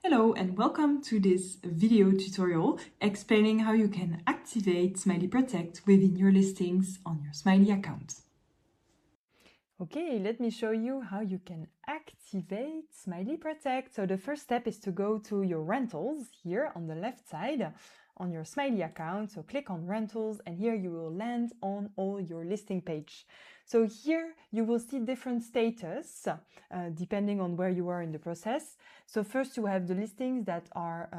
Hello and welcome to this video tutorial explaining how you can activate Smily Protect within your listings on your Smily account. Okay, let me show you how you can activate Smily Protect. So the first step is to go to your rentals here on the left side on your Smily account. So click on rentals and here you will land on all your listing page. So here you will see different status depending on where you are in the process. So first you have the listings that are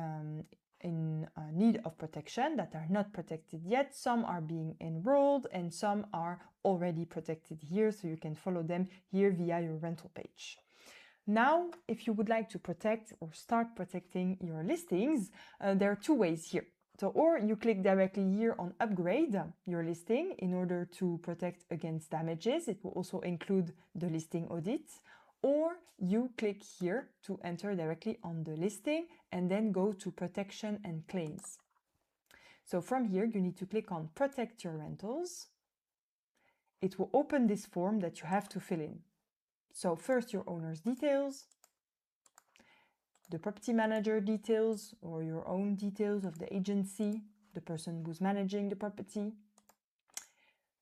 in need of protection, that are not protected yet. Some are being enrolled and some are already protected here, so you can follow them here via your rental page. Now, if you would like to protect or start protecting your listings, there are two ways here. So, or you click directly here on upgrade your listing in order to protect against damages. It will also include the listing audit. Or you click here to enter directly on the listing and then go to protection and claims. So from here, you need to click on protect your rentals. It will open this form that you have to fill in. So first your owner's details, the property manager details or your own details of the agency, the person who's managing the property,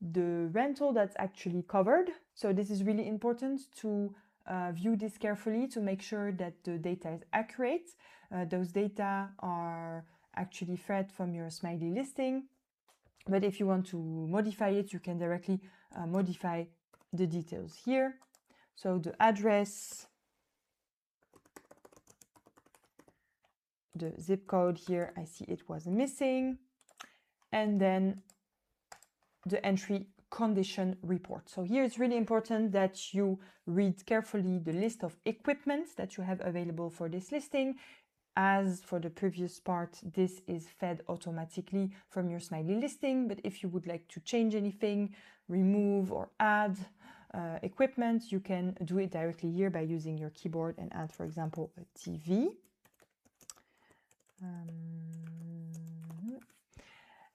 the rental that's actually covered. So this is really important to view this carefully to make sure that the data is accurate. Those data are actually fed from your Smily listing, but if you want to modify it, you can directly modify the details here. So the address, the zip code here, I see it was missing, and then the entry condition report. So here it's really important that you read carefully the list of equipment that you have available for this listing. As for the previous part, this is fed automatically from your Smily listing, but if you would like to change anything, remove or add equipment, you can do it directly here by using your keyboard and add, for example, a TV.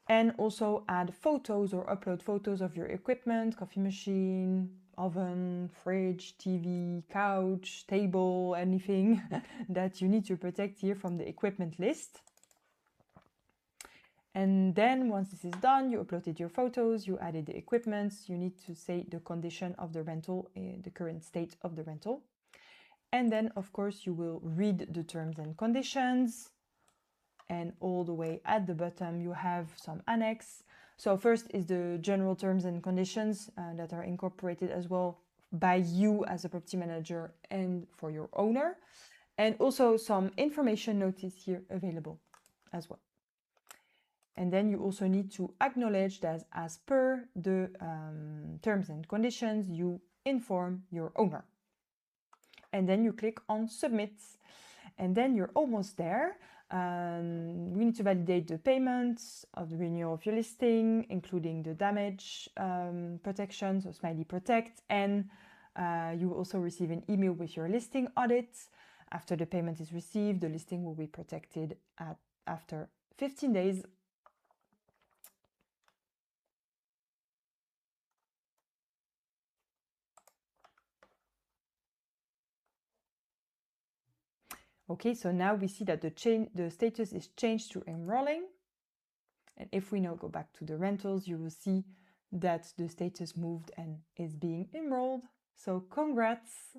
And also add photos or upload photos of your equipment, coffee machine, oven, fridge, TV, couch, table, anything that you need to protect here from the equipment list. And then once this is done, you uploaded your photos, you added the equipment, you need to say the condition of the rental, the current state of the rental. And then of course you will read the terms and conditions. And all the way at the bottom, you have some annex. So first is the general terms and conditions that are incorporated as well by you as a property manager and for your owner. And also some information notice here available as well. And then you also need to acknowledge that as per the terms and conditions, you inform your owner. And then you click on submit. And then you're almost there. We need to validate the payments of the renewal of your listing, including the damage protection, so Smily Protect, and you will also receive an email with your listing audit. After the payment is received, the listing will be protected after 15 days. Okay, so now we see that the status is changed to enrolling. And if we now go back to the rentals, you will see that the status moved and is being enrolled. So congrats!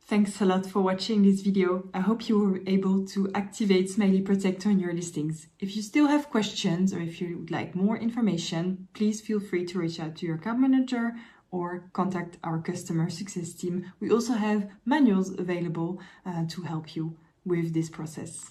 Thanks a lot for watching this video. I hope you were able to activate Smily Protect on your listings. If you still have questions or if you would like more information, please feel free to reach out to your account manager or contact our customer success team. We also have manuals available to help you with this process.